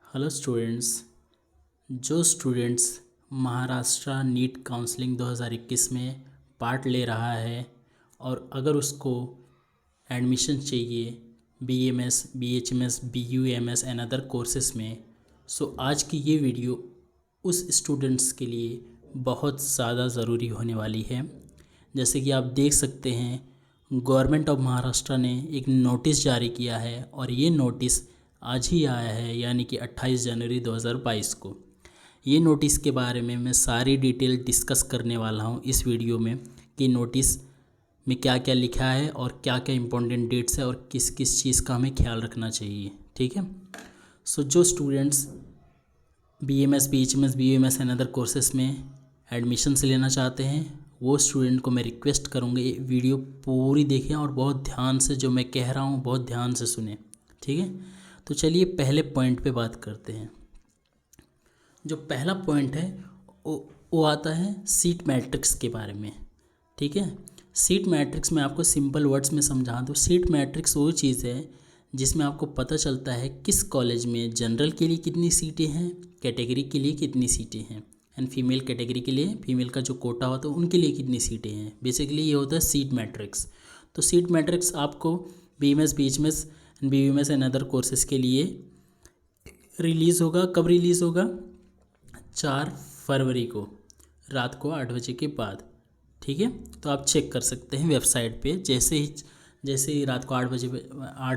Hello students. जो students Maharashtra NEET counselling 2021 में part ले रहा है और अगर उसको एडमिशन चाहिए BMS, BHMS, BUMS and other courses में, सो आज की ये वीडियो उस स्टूडेंट्स के लिए बहुत ज़्यादा ज़रूरी होने वाली है। जैसे कि आप देख सकते हैं, गवर्नमेंट ऑफ महाराष्ट्र ने एक नोटिस जारी किया है और ये नोटिस आज ही आया है, यानी कि 28 जनवरी 2022 को। ये नोटिस के बारे में मैं सारी डिटेल डिस्कस करने वाला हूँ इस वीडियो में कि नोटिस में क्या क्या लिखा है और क्या क्या इंपॉर्टेंट डेट्स है और किस किस चीज़ का हमें ख्याल रखना चाहिए। ठीक है। सो जो students BMS, BHMS, BUMS and other courses में एडमिशन्स लेना चाहते हैं, वो स्टूडेंट को मैं रिक्वेस्ट करूँगा ये वीडियो पूरी देखें और बहुत ध्यान से जो मैं कह रहा हूँ बहुत ध्यान से सुने। ठीक है। तो चलिए पहले पॉइंट पे बात करते हैं। जो पहला पॉइंट है वो आता है सीट मैट्रिक्स के बारे में। ठीक है। सीट मैट्रिक्स में आपको सिंपल वर्ड्स में समझा दूँ। सीट मैट्रिक्स वो चीज़ है जिसमें आपको पता चलता है किस कॉलेज में जनरल के लिए कितनी सीटें हैं, कैटेगरी के लिए कितनी सीटें हैं, एंड फीमेल कैटेगरी के लिए फीमेल का जो कोटा होता है उनके लिए कितनी सीटें हैं। बेसिकली ये होता है सीट मैट्रिक्स। तो सीट मैट्रिक्स आपको BMS, BHMS, BUMS and other courses के लिए रिलीज़ होगा। कब रिलीज़ होगा? 4 फरवरी को रात को 8 बजे के बाद। ठीक है। तो आप चेक कर सकते हैं वेबसाइट पे। जैसे ही रात को 8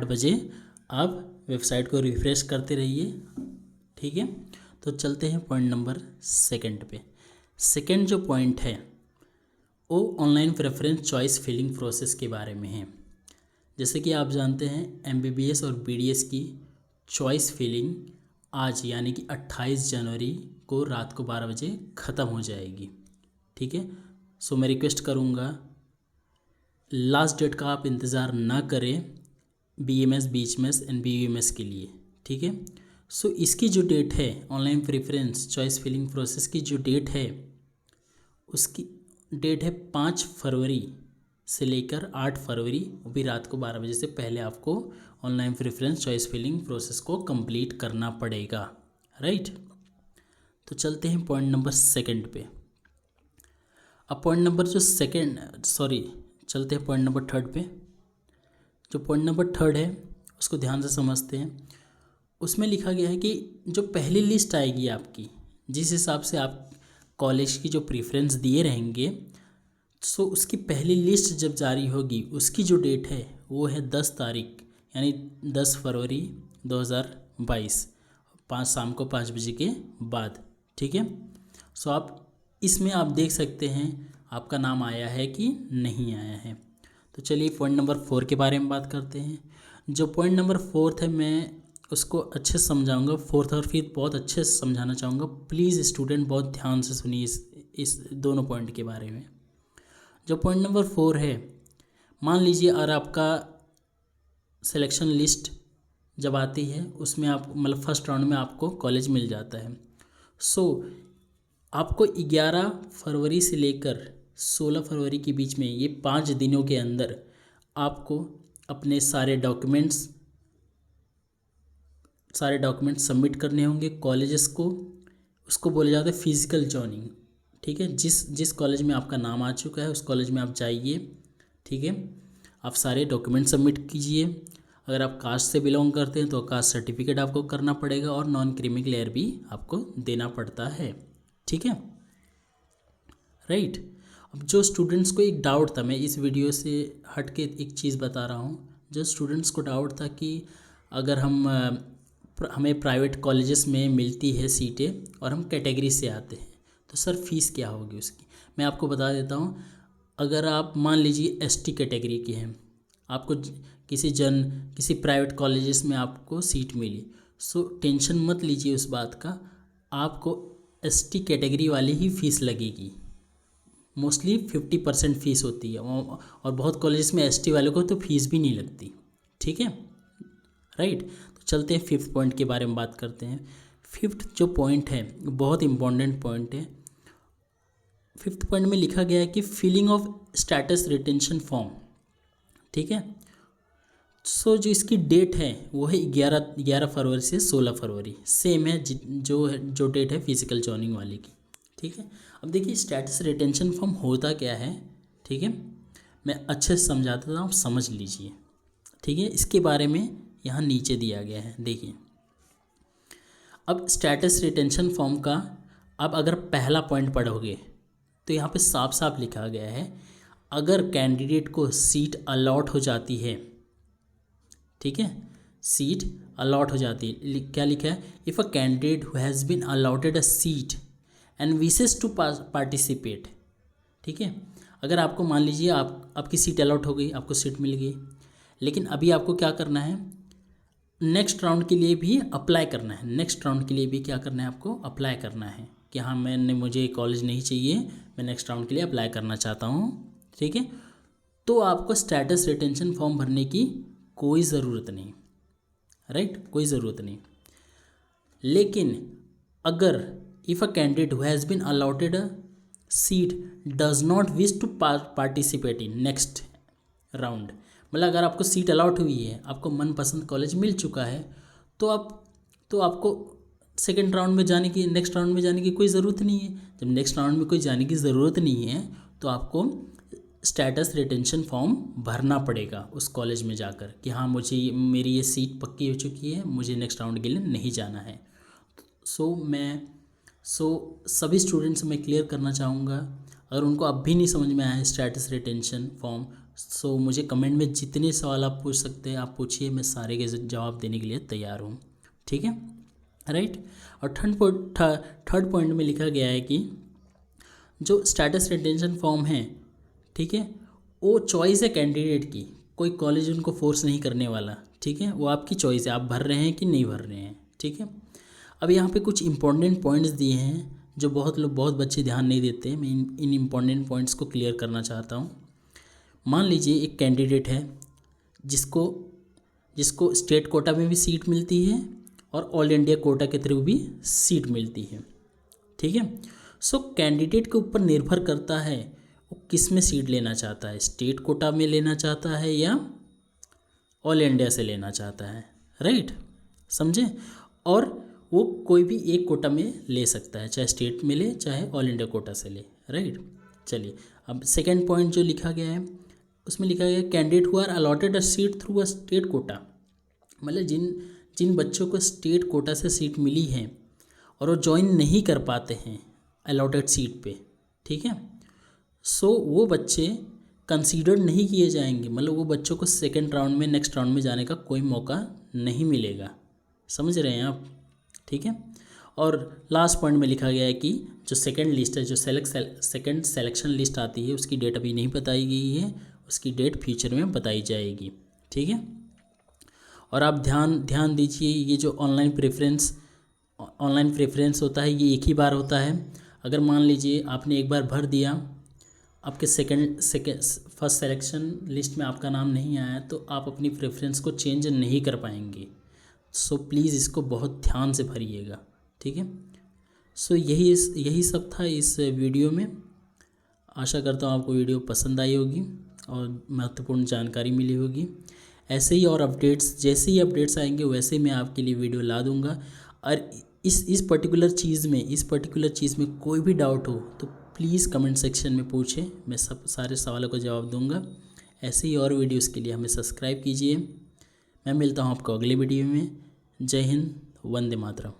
बजे आप वेबसाइट को रिफ्रेश करते रहिए। ठीक है। तो चलते हैं पॉइंट नंबर सेकंड पे। सेकंड जो पॉइंट है वो online preference choice filling process के बारे में है। जैसे कि आप जानते हैं एमबीबीएस और बीडीएस की चॉइस फिलिंग आज यानी कि 28 जनवरी को रात को 12 बजे ख़त्म हो जाएगी। ठीक है। सो मैं रिक्वेस्ट करूँगा लास्ट डेट का आप इंतज़ार ना करें बीएमएस, बीएचएमएस एंड बीयूएमएस के लिए। ठीक है। सो इसकी जो डेट है online preference choice filling process की जो डेट है उसकी डेट है 5 फरवरी से लेकर 8 फरवरी, वो भी रात को 12 बजे से पहले आपको online preference choice filling process को कंप्लीट करना पड़ेगा। राइट। तो चलते हैं पॉइंट नंबर सेकंड पे। अब पॉइंट नंबर चलते हैं पॉइंट नंबर थर्ड पे। जो पॉइंट नंबर थर्ड है उसको ध्यान से समझते हैं। उसमें लिखा गया है कि जो पहली लिस्ट आएगी आपकी, जिस हिसाब से आप कॉलेज की जो प्रेफरेंस दिए रहेंगे, सो उसकी पहली लिस्ट जब जारी होगी उसकी जो डेट है वो है 10 तारीख यानी 10 फरवरी 2022 शाम को 5 बजे के बाद। ठीक है। सो आप इसमें आप देख सकते हैं आपका नाम आया है कि नहीं आया है। तो चलिए पॉइंट नंबर 4 के बारे में बात करते हैं। जो पॉइंट नंबर 4 है मैं उसको अच्छे से समझाऊंगा। 4 और 5 बहुत अच्छे से समझाना चाहूँगा। प्लीज़ स्टूडेंट बहुत ध्यान से सुनिए इस दोनों पॉइंट के बारे में। जो पॉइंट नंबर 4 है, मान लीजिए अगर आपका सिलेक्शन लिस्ट जब आती है उसमें आप मतलब फर्स्ट राउंड में आपको कॉलेज मिल जाता है। सो आपको 11 फरवरी से लेकर 16 फरवरी के बीच में ये 5 दिनों के अंदर आपको अपने सारे डॉक्यूमेंट्स सबमिट करने होंगे कॉलेजेस को। उसको बोला जाता है फिज़िकल जॉइनिंग। ठीक है। जिस कॉलेज में आपका नाम आ चुका है उस कॉलेज में आप जाइए। ठीक है। आप सारे डॉक्यूमेंट सबमिट कीजिए। अगर आप कास्ट से बिलोंग करते हैं तो कास्ट सर्टिफिकेट आपको करना पड़ेगा और नॉन क्रीमी लेयर भी आपको देना पड़ता है। ठीक है। राइट। अब जो स्टूडेंट्स को एक डाउट था, मैं इस वीडियो से हट के एक चीज़ बता रहा हूँ। जो स्टूडेंट्स को डाउट था कि अगर हमें प्राइवेट कॉलेजेस में मिलती है सीटें और हम कैटेगरी से आते हैं तो सर फीस क्या होगी उसकी, मैं आपको बता देता हूँ। अगर आप मान लीजिए एसटी कैटेगरी के हैं, आपको किसी प्राइवेट कॉलेजेस में आपको सीट मिली, सो टेंशन मत लीजिए उस बात का। आपको एसटी कैटेगरी वाली ही फ़ीस लगेगी। मोस्टली 50% फ़ीस होती है और बहुत कॉलेजेस में एसटी वाले को तो फीस भी नहीं लगती। ठीक है। राइट। तो चलते हैं 5th पॉइंट के बारे में बात करते हैं। 5th जो पॉइंट है बहुत इंपॉर्टेंट पॉइंट है। 5th पॉइंट में लिखा गया है कि filling of status retention form. ठीक है। सो जो इसकी डेट है वो है 11 फरवरी से 16 फरवरी, सेम है जो डेट है फिजिकल जॉइनिंग वाले की। ठीक है, अब देखिए स्टेटस रिटेंशन फॉर्म होता क्या है। ठीक है, मैं अच्छे से समझाता हूँ, आप समझ लीजिए। ठीक है, इसके बारे में यहाँ नीचे दिया गया है, देखिए। अब स्टेटस रिटेंशन फॉर्म का अब अगर पहला पॉइंट पढ़ोगे तो यहाँ पे साफ साफ लिखा गया है, अगर कैंडिडेट को सीट अलॉट हो जाती है, ठीक है, सीट अलॉट हो जाती है, क्या लिखा है, if a candidate who has been allotted a seat and wishes to participate. ठीक है, अगर आपको मान लीजिए आपकी सीट अलॉट हो गई, आपको सीट मिल गई, लेकिन अभी आपको क्या करना है, नेक्स्ट राउंड के लिए भी अप्लाई करना है। नेक्स्ट राउंड के लिए भी क्या करना है, आपको अप्लाई करना है कि हाँ मुझे कॉलेज नहीं चाहिए, मैं नेक्स्ट राउंड के लिए अप्लाई करना चाहता हूँ। ठीक है, तो आपको स्टेटस रिटेंशन फॉर्म भरने की कोई ज़रूरत नहीं, राइट, कोई ज़रूरत नहीं। लेकिन अगर if a candidate who has been allotted a seat does not wish to participate in next round, मतलब अगर आपको सीट अलॉट हुई है, आपको मनपसंद कॉलेज मिल चुका है, तो आपको सेकेंड राउंड में जाने की, नेक्स्ट राउंड में जाने की कोई ज़रूरत नहीं है। जब नेक्स्ट राउंड में कोई जाने की ज़रूरत नहीं है तो आपको स्टेटस रिटेंशन फॉर्म भरना पड़ेगा उस कॉलेज में जाकर कि हाँ मेरी ये सीट पक्की हो चुकी है, मुझे नेक्स्ट राउंड के लिए नहीं जाना है। सभी स्टूडेंट्स मैं क्लियर करना चाहूँगा, अगर उनको अब भी नहीं समझ में आया है स्टेटस रिटेंशन फॉर्म, मुझे कमेंट में जितने सवाल आप पूछ सकते हैं आप पूछिए, मैं सारे के जवाब देने के लिए तैयार हूँ। ठीक है, राइट। और थर्ड पॉइंट में लिखा गया है कि जो स्टेटस रिटेंशन फॉर्म है, ठीक है, वो चॉइस है कैंडिडेट की, कोई कॉलेज उनको फोर्स नहीं करने वाला। ठीक है, वो आपकी चॉइस है, आप भर रहे हैं कि नहीं भर रहे हैं। ठीक है, अब यहाँ पे कुछ इंपॉर्टेंट पॉइंट्स दिए हैं जो बहुत बच्चे ध्यान नहीं देते, मैं इन इंपॉर्टेंट पॉइंट्स को क्लियर करना चाहता हूँ। मान लीजिए एक कैंडिडेट है जिसको स्टेट कोटा में भी सीट मिलती है और ऑल इंडिया कोटा के थ्रू भी सीट मिलती है। ठीक है, कैंडिडेट के ऊपर निर्भर करता है वो किस में सीट लेना चाहता है, स्टेट कोटा में लेना चाहता है या ऑल इंडिया से लेना चाहता है, राइट, समझे। और वो कोई भी एक कोटा में ले सकता है, चाहे स्टेट में ले चाहे ऑल इंडिया कोटा से ले, राइट। चलिए, अब सेकेंड पॉइंट जो लिखा गया है उसमें लिखा गया है candidate who are allotted a seat through a state quota, मतलब जिन बच्चों को स्टेट कोटा से सीट मिली है और वो ज्वाइन नहीं कर पाते हैं अलॉटेड सीट पे, ठीक है, वो बच्चे कंसीडर नहीं किए जाएंगे, मतलब वो बच्चों को सेकेंड राउंड में, नेक्स्ट राउंड में जाने का कोई मौका नहीं मिलेगा। समझ रहे हैं आप, ठीक है। और लास्ट पॉइंट में लिखा गया है कि जो सेकंड लिस्ट है, जो सेकंड सेलेक्शन लिस्ट आती है, उसकी डेट अभी नहीं बताई गई है, उसकी डेट फ्यूचर में बताई जाएगी। ठीक है, और आप ध्यान दीजिए, ये जो ऑनलाइन प्रेफरेंस होता है ये एक ही बार होता है। अगर मान लीजिए आपने एक बार भर दिया, आपके फर्स्ट सिलेक्शन लिस्ट में आपका नाम नहीं आया, तो आप अपनी प्रेफरेंस को चेंज नहीं कर पाएंगे। प्लीज़ इसको बहुत ध्यान से भरिएगा, ठीक है। यही सब था इस वीडियो में। आशा करता हूँ आपको वीडियो पसंद आई होगी और महत्वपूर्ण जानकारी मिली होगी। ऐसे ही और अपडेट्स, जैसे ही अपडेट्स आएंगे वैसे ही मैं आपके लिए वीडियो ला दूँगा। और इस पर्टिकुलर चीज़ में कोई भी डाउट हो तो प्लीज़ कमेंट सेक्शन में पूछें, मैं सारे सवालों का जवाब दूंगा। ऐसे ही और वीडियोस के लिए हमें सब्सक्राइब कीजिए। मैं मिलता हूँ आपको अगले वीडियो में। जय हिंद, वंदे मातरम।